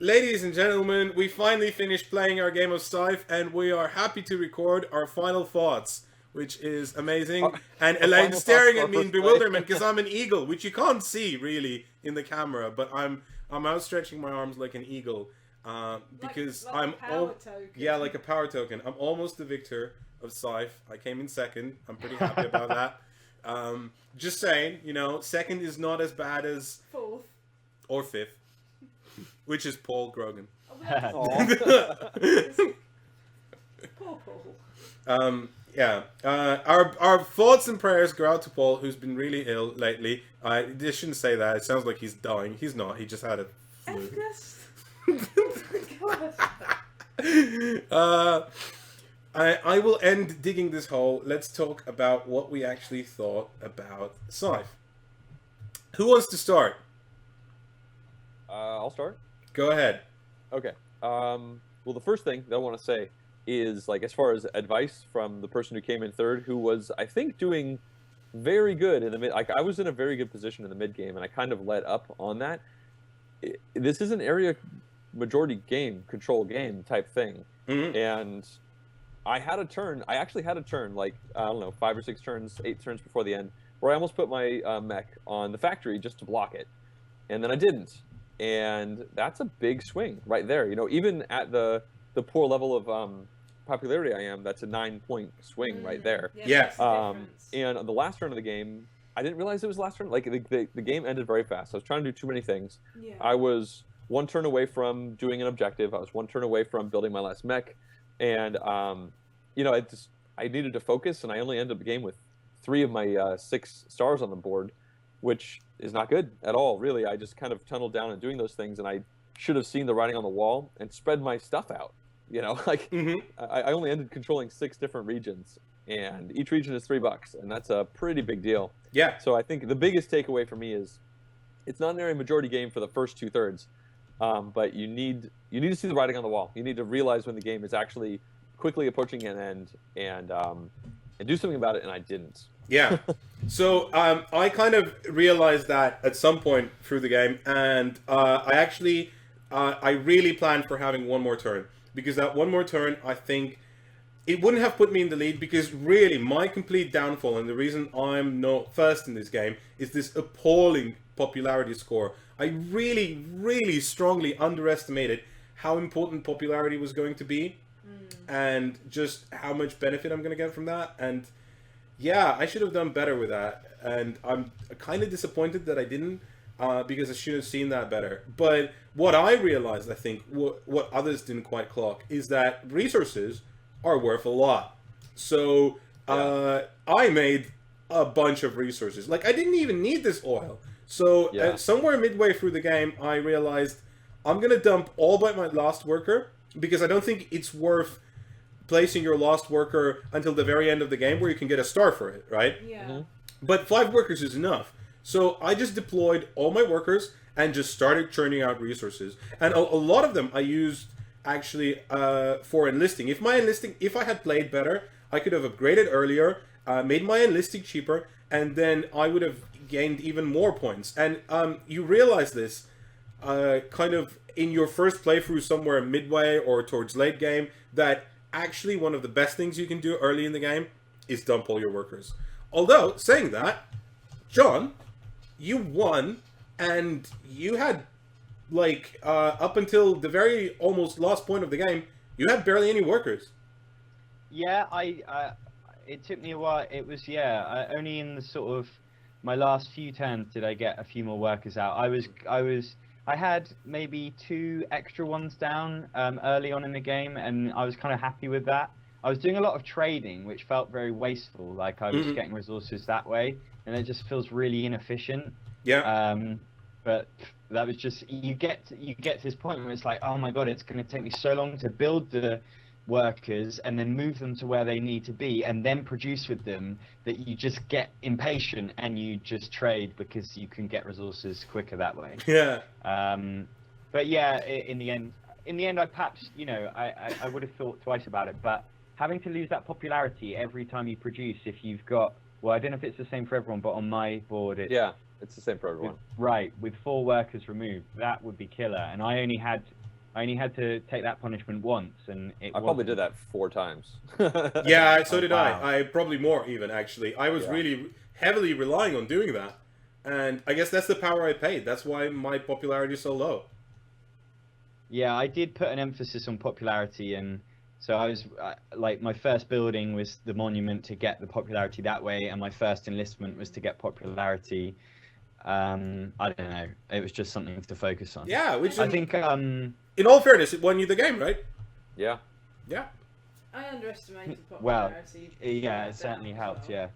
Ladies and gentlemen, we finally finished playing our game of Scythe, and we are happy to record our final thoughts, which is amazing. And Our Elaine final thoughts staring for at our me in first play. bewilderment because I'm an eagle, which you can't see really in the camera, but I'm outstretching my arms like an eagle because like I'm a power token. yeah, like a power token. I'm almost the victor of Scythe. I came in second. I'm pretty happy about that. Just saying, second is not as bad as Fourth. or fifth, which is Paul Grogan. Poor Paul. Our thoughts and prayers go out to Paul, who's been really ill lately. I shouldn't say that. It sounds like he's dying. He's not. He just had a flu. God. I will end digging this hole. Let's talk about what we actually thought about Scythe. Who wants to start? I'll start. Go ahead. Okay. Well, the first thing that I want to say is, like, as far as advice from the person who came in third, who was, I think, doing very good in the mid. Like, I was in a very good position in the mid game, and I kind of let up on that. This is an area majority game, control game type thing, and I had a turn. I actually had a turn, like, I don't know, 5 or 6 turns, 8 turns before the end, where I almost put my mech on the factory just to block it, and then I didn't. And that's a big swing right there. Even at the poor level of popularity I am, that's a 9-point swing right there. Yeah. And on the last turn of the game, I didn't realize it was the last turn. Like, the game ended very fast. I was trying to do too many things. Yeah. I was 1 turn away from doing an objective. I was 1 turn away from building my last mech. And, I needed to focus, and I only ended the game with 3 of my 6 stars on the board, which is not good at all, really. I just kind of tunneled down and doing those things, and I should have seen the writing on the wall and spread my stuff out. I only ended controlling 6 different regions, and each region is $3, and that's a pretty big deal. Yeah. So I think the biggest takeaway for me is it's not an area majority game for the first 2/3, but you need to see the writing on the wall. You need to realize when the game is actually quickly approaching an end and do something about it, and I didn't. Yeah. So I kind of realized that at some point through the game, and I really planned for having one more turn, because that one more turn, I think, it wouldn't have put me in the lead, because really my complete downfall and the reason I'm not first in this game is this appalling popularity score. I really, really strongly underestimated how important popularity was going to be, and just how much benefit I'm going to get from that. And yeah, I should have done better with that, and I'm kind of disappointed that I didn't, because I should have seen that better. But what I realized, I think, what others didn't quite clock, is that resources are worth a lot. So I made a bunch of resources. Like, I didn't even need this oil. So somewhere midway through the game, I realized I'm going to dump all but my last worker, because I don't think it's worth placing your last worker until the very end of the game where you can get a star for it, right? Yeah. But 5 workers is enough. So I just deployed all my workers and just started churning out resources. And a lot of them I used actually for enlisting. If I had played better, I could have upgraded earlier, made my enlisting cheaper, and then I would have gained even more points. And you realize this kind of in your first playthrough somewhere midway or towards late game, that actually one of the best things you can do early in the game is dump all your workers. Although, saying that, Jon, you won, and you had, like, up until the very almost last point of the game, you had barely any workers. Yeah, it took me a while. It was, only in the sort of my last few turns did I get a few more workers out. I had maybe 2 extra ones down early on in the game, and I was kind of happy with that. I was doing a lot of trading, which felt very wasteful. Like, I was getting resources that way, and it just feels really inefficient. Yeah. But that was just, you get to this point where it's like, oh my god, it's going to take me so long to build the workers and then move them to where they need to be and then produce with them, that you just get impatient and you just trade because you can get resources quicker that way. Yeah. But yeah, in the end, I perhaps, I would have thought twice about it, but having to lose that popularity every time you produce, if you've got, well, I don't know if it's the same for everyone, but on my board, it's the same for everyone. Right, with 4 workers removed, that would be killer. And I only had I only had to take that punishment once, and I probably did that 4 times. Yeah, so did wow. I probably more even, actually. I was really heavily relying on doing that. And I guess that's the power I paid. That's why my popularity is so low. Yeah, I did put an emphasis on popularity, and so I was like, my first building was the monument to get the popularity that way, and my first enlistment was to get popularity. I don't know. It was just something to focus on. Yeah, which I think. In all fairness, it won you the game, right? Yeah. Yeah. I underestimated Well, popularity. yeah, it certainly helped. Yeah.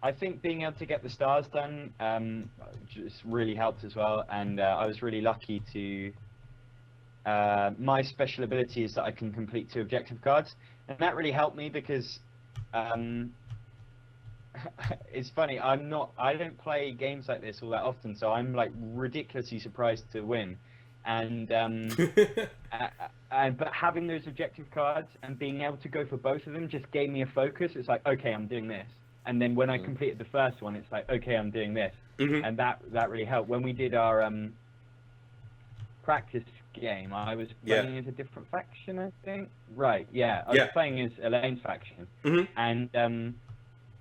I think being able to get the stars done just really helped as well, and I was really lucky to. My special ability is that I can complete 2 objective cards, and that really helped me because it's funny. I don't play games like this all that often, so I'm like ridiculously surprised to win, and but having those objective cards and being able to go for both of them just gave me a focus. It's like, okay, I'm doing this. And then when I completed the first one, it's like, okay, I'm doing this. And that really helped. When we did our practice game, I was playing as a different faction, I think. Right, yeah. I was playing as Elaine's faction.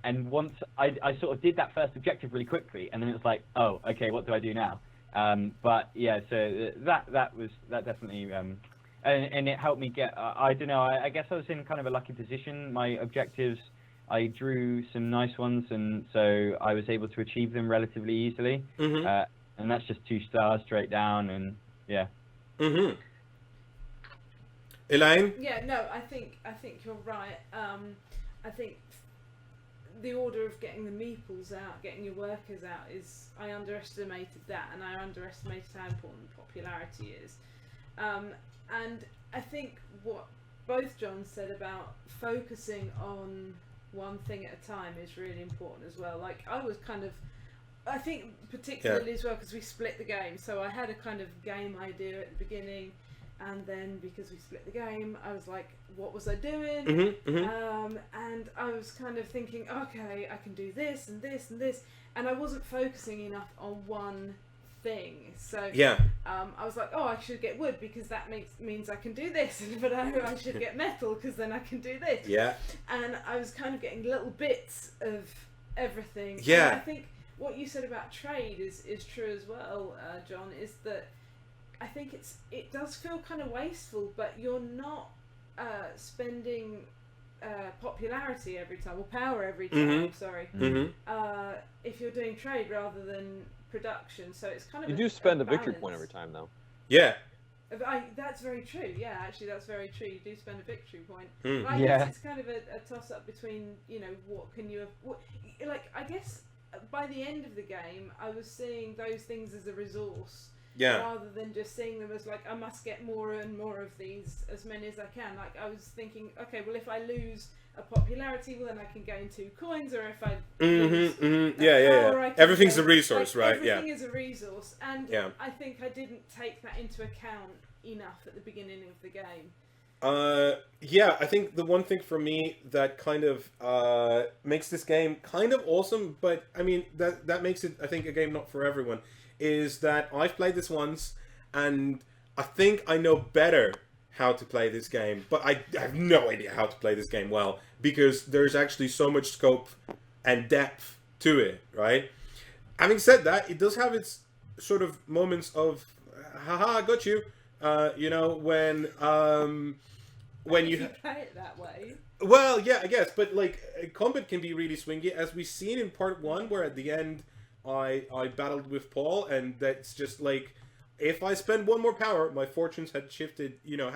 And once I sort of did that first objective really quickly, and then it was like, oh, okay, what do I do now? But yeah, so that definitely... and it helped me get... I don't know, I guess I was in kind of a lucky position. My objectives... I drew some nice ones, and so I was able to achieve them relatively easily. And that's just 2 stars straight down, and yeah. Elaine? Yeah, no, I think you're right. I think the order of getting the meeples out, getting your workers out, is I underestimated that, and I underestimated how important popularity is. And I think what both Jon said about focusing on one thing at a time is really important as well. Like, I was kind of, I think particularly as well because we split the game, so I had a kind of game idea at the beginning, and then because we split the game, I was like, what was I doing? And I was kind of thinking, okay, I can do this and this and this, and I wasn't focusing enough on one thing. So I was like, oh, I should get wood because that means I can do this, but I should get metal because then I can do this. And I was kind of getting little bits of everything. And I think what you said about trade is true as well, Jon, is that I think it does feel kind of wasteful, but you're not spending popularity every time, or power every time, if you're doing trade rather than production. So it's kind of... You do spend a victory point every time, though. That's very true. Yeah, actually, that's very true. You do spend a victory point. I Yeah. guess it's kind of a toss-up between, you know, what can you... I guess by the end of the game, I was seeing those things as a resource. Rather than just seeing them as like, I must get more and more of these, as many as I can. Like, I was thinking, okay, well, if I lose a popularity, well, then I can gain 2 coins, or if I lose power, I can Everything's gain, a resource, right? Everything is a resource, and I think I didn't take that into account enough at the beginning of the game. I think the one thing for me that kind of makes this game kind of awesome, but I mean that makes it, I think, a game not for everyone, is that I've played this once and I think I know better how to play this game, but I have no idea how to play this game well, because there's actually so much scope and depth to it, right? Having said that, it does have its sort of moments of haha, got you, you know, when you play it that way. Well, yeah, I guess, but like combat can be really swingy, as we've seen in part 1, where at the end I battled with Paul, and that's just like, if I spend 1 more power, my fortunes had shifted, you know,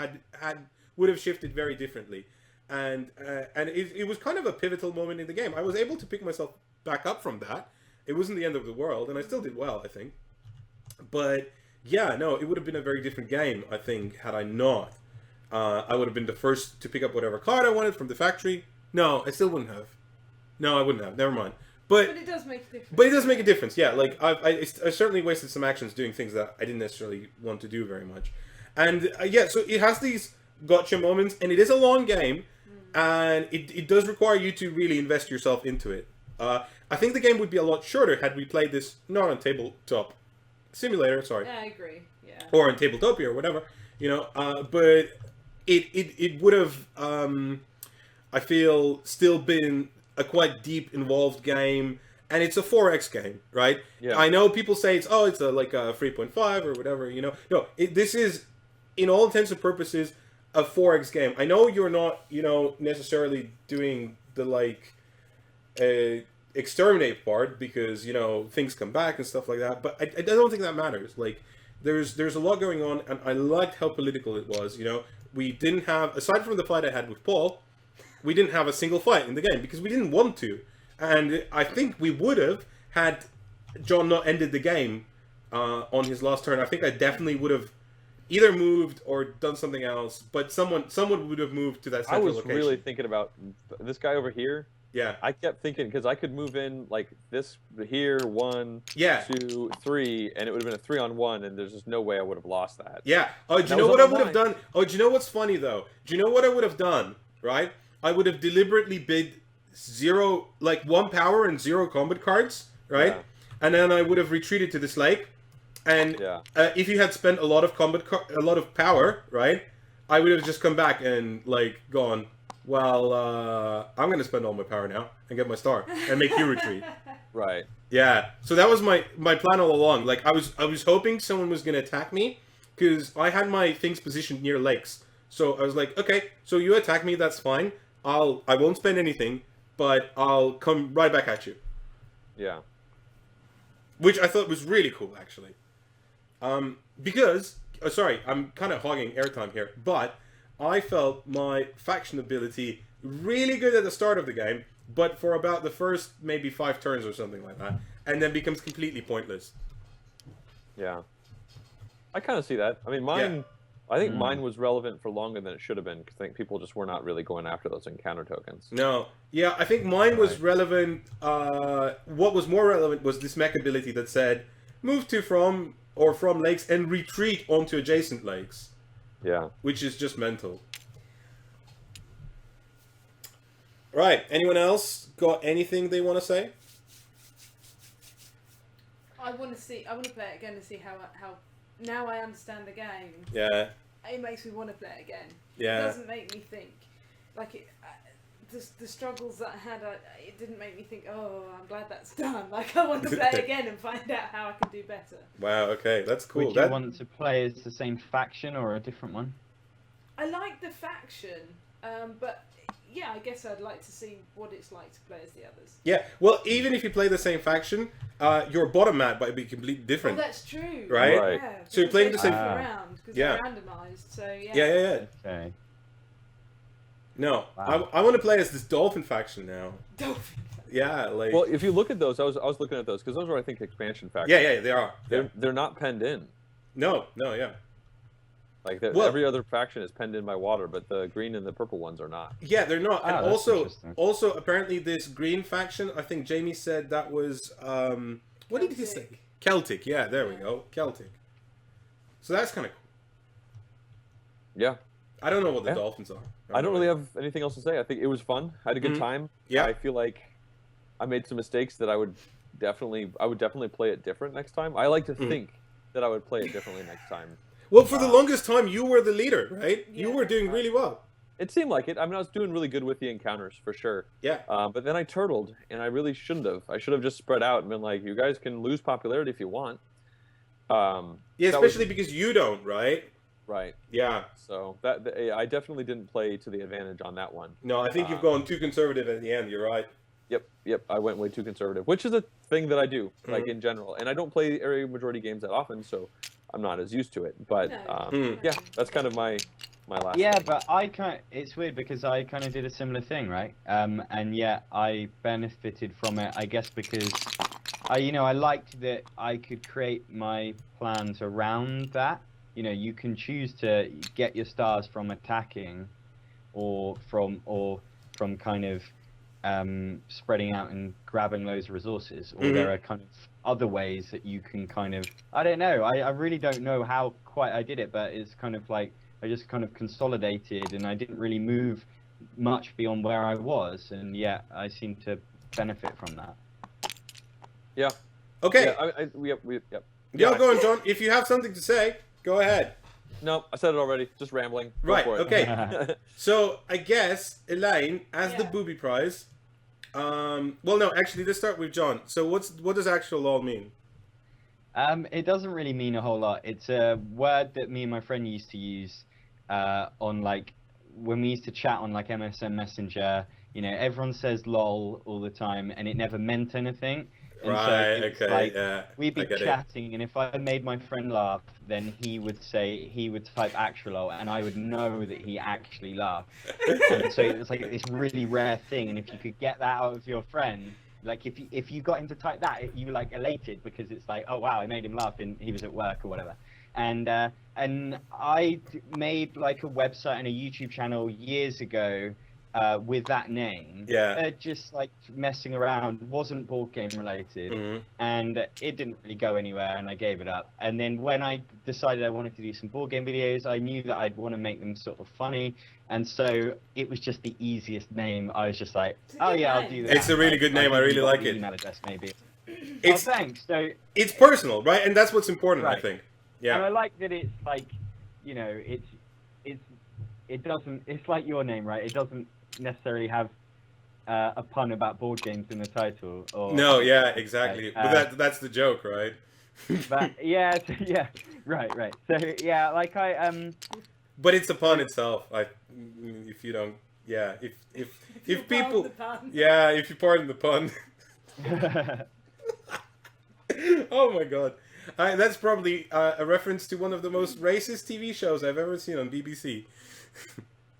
would have shifted very differently, and it was kind of a pivotal moment in the game. I was able to pick myself back up from that. It wasn't the end of the world, and I still did well, I think. But yeah, no, it would have been a very different game, I think, had I not. I would have been the first to pick up whatever card I wanted from the factory. No, I still wouldn't have. No, I wouldn't have. Never mind. But it does make a difference. But it does make a difference, yeah. Like, I certainly wasted some actions doing things that I didn't necessarily want to do very much. And, so it has these gotcha moments, and it is a long game, and it does require you to really invest yourself into it. I think the game would be a lot shorter had we played this not on tabletop Simulator, sorry, Yeah, I agree. Yeah. or in Tabletopia or whatever, but it would have, I feel, still been a quite deep, involved game, and it's a 4X game, right? Yeah. I know people say it's like a 3.5 or whatever, No, this is, in all intents and purposes, a 4X game. I know you're not, necessarily doing the exterminate part because things come back and stuff like that, but I don't think that matters. Like, there's a lot going on, and I liked how political it was. We didn't have, aside from the fight I had with Paul, we didn't have a single fight in the game because we didn't want to, and I think we would have had Jon not ended the game on his last turn. I think I definitely would have either moved or done something else, but someone would have moved to that central location. I was really thinking about this guy over here. Yeah. I kept thinking, because I could move in like this here, 1, Yeah. 2, 3, and it would have been a 3-on-1, and there's just no way I would have lost that. Yeah. Oh, do you know what I would have done? Oh, do you know what's funny though? Do you know what I would have done? Right? I would have deliberately bid 1 power and 0 combat cards, right? Yeah. And then I would have retreated to this lake. And if you had spent a lot of a lot of power, right? I would have just come back and gone, well, I'm gonna spend all my power now and get my star and make you retreat. Right. Yeah. So that was my plan all along. Like I was hoping someone was gonna attack me because I had my things positioned near lakes. So I was like, okay, so you attack me, that's fine. I won't spend anything, but I'll come right back at you. Yeah. Which I thought was really cool, actually. Because, sorry, I'm kind of hogging airtime here, but I felt my faction ability really good at the start of the game, but for about the first maybe 5 turns or something like that, and then becomes completely pointless. Yeah. I kind of see that. I mean, mine... Yeah. I think mine was relevant for longer than it should have been, because I think people just were not really going after those encounter tokens. No. Yeah, I think mine was relevant. What was more relevant was this mech ability that said, move to from lakes and retreat onto adjacent lakes. Yeah. Which is just mental. Right. Anyone else got anything they want to say? I want to play it again to see how now I understand the game. Yeah. It makes me want to play it again. Yeah. It doesn't make me think. The struggles that I had, it didn't make me think, oh, I'm glad that's done. Like, I want to play it again and find out how I can do better. Wow, okay, that's cool. Would you want to play as the same faction or a different one? I like the faction, but yeah, I guess I'd like to see what it's like to play as the others. Yeah, well, even if you play the same faction, your bottom map might be completely different. Oh, that's true. Right? Yeah, so you're playing the same... around, because they're randomized, so yeah. Yeah. Okay. No, wow. I want to play as this dolphin faction now. Dolphin. Yeah, like... Well, if you look at those, I was looking at those, because those are, I think, expansion factions. Yeah, they are. They're not penned in. No, yeah. Like, every other faction is penned in by water, but the green and the purple ones are not. Yeah, they're not. And that's also, apparently, this green faction, I think Jamie said that was... what did he say? Celtic, yeah, there we go. Celtic. So that's kind of cool. Yeah. I don't know what the dolphins are. I don't really have anything else to say. I think it was fun. I had a good time. Yeah. I feel like I made some mistakes that I would definitely play it different next time. I like to think that I would play it differently next time. Well, for the longest time, you were the leader, right? Yeah, you were doing really well. It seemed like it. I mean, I was doing really good with the encounters, for sure. Yeah. But then I turtled, and I really shouldn't have. I should have just spread out and been like, you guys can lose popularity if you want. Yeah, especially because you don't, right? Right. Yeah. So I definitely didn't play to the advantage on that one. No, I think you've gone too conservative at the end. You're right. Yep. I went way too conservative, which is a thing that I do, like in general. And I don't play area majority games that often, so I'm not as used to it. But yeah, that's kind of my last. Yeah, thing. but it's weird because I kind of did a similar thing, right? And yet I benefited from it, I guess, because I liked that I could create my plans around that. You can choose to get your stars from attacking, or from kind of spreading out and grabbing those resources, or there are kind of other ways that you can kind of, I don't know, I really don't know how quite I did it, but it's kind of like I just kind of consolidated and I didn't really move much beyond where I was, and yet I seem to benefit from that. Yeah. Okay. Yeah, yep. Yeah, go on, John. If you have something to say, go ahead. No, I said it already. Just rambling. Go Right, for it. okay. So, I guess, Elaine, as the Yeah. booby prize... well, no, actually, let's start with John. So, what does Actualol mean? It doesn't really mean a whole lot. It's a word that me and my friend used to use on like when we used to chat on like MSN Messenger. You know, everyone says "lol" all the time, and it never meant anything. And Right, so it's okay, like, yeah, we'd be I get it. chatting, and if I made my friend laugh, then he would type "Actualol," and I would know that he actually laughed. And so it was like this really rare thing, and if you could get that out of your friend. Like if you got him to type that, you like elated because it's like, oh wow, I made him laugh and he was at work or whatever. And I made like a website and a YouTube channel years ago with that name. Yeah. Just like messing around, wasn't board game related, and it didn't really go anywhere, and I gave it up. And then when I decided I wanted to do some board game videos, I knew that I'd want to make them sort of funny. And so it was just the easiest name. I was just like, It's a oh good yeah, I'll name. do that. It's a really good name. I really like it. Email address maybe. It's Oh, thanks. So it's personal, right? And that's what's important, I Right. think. and I Yeah. like that it's like, you know, it doesn't. It's like your name, right? It doesn't necessarily have a pun about board games in the title. Or No, yeah, exactly. Like, But that's the joke, right? But yeah, yeah, right. So yeah, like But it's a pun itself. If you don't, yeah, if you people, pardon the pun. yeah, if you pardon the pun. Oh my god, that's probably a reference to one of the most racist TV shows I've ever seen on BBC.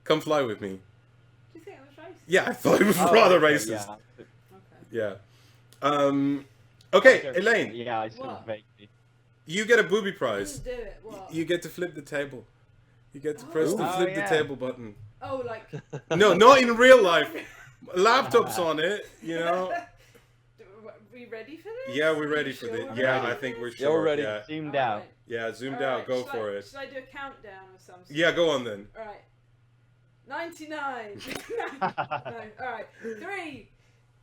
Come Fly With Me. Do you think it was racist? Yeah, I thought it was Oh, rather okay, racist. Okay. Yeah. Okay, Elaine, Yeah, I sort What? of vaguely. you get a booby I prize. didn't do it. What? You get to flip the table. You get to press the Oh. flip Oh, the yeah. table button. Oh, like. No, not in real life. Laptops on it, you know. Are we ready for this? Yeah, we're Are you ready for sure this. we're Yeah, ready I for think we're this? sure. Yeah, we're ready. Yeah, Zoomed Alright. out. yeah, zoomed Alright, out. Go should for I, it. Should I do a countdown of some sort? Yeah, go on then. Alright. 99. No. Alright. 3,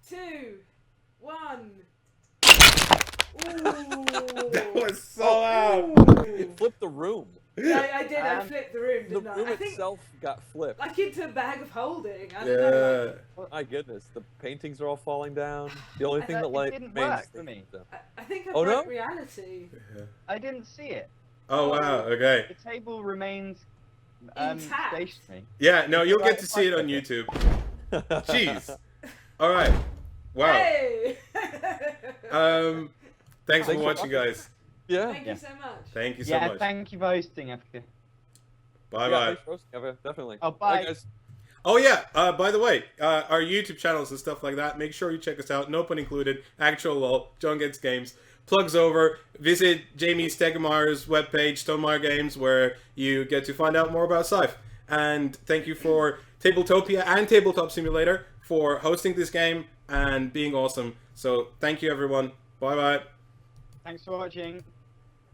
2, 1. Ooh. That was so loud. It flipped the room. Yeah, I did. I Um, flipped the room, The didn't I? room I think itself got flipped. like into a bag of holding. I don't know. Yeah. My goodness, the paintings are all falling down. The only thing that It like didn't remains work is for me. the- I think I Oh, broke no? reality. I didn't see it. Oh wow. Okay. The table remains Intact. stationary. Yeah. No, you'll get to Right, see it on okay. YouTube. Jeez. All right. Wow. Hey! Thanks for Thanks for watching, guys. Yeah. Thank Yeah. you so much. Thank you so Yeah, much. thank you for hosting, Efka. Bye Yeah, bye. thanks for hosting, Eva, definitely. Oh, bye. guys. Oh yeah. By the way, our YouTube channels and stuff like that. Make sure you check us out. No pun included. Actualol, JonGetsGames. Plugs over. Visit Jamie Stegemeier's webpage, Stonemaier Games, where you get to find out more about Scythe. And thank you for Tabletopia and Tabletop Simulator for hosting this game and being awesome. So thank you, everyone. Bye bye. Thanks for watching.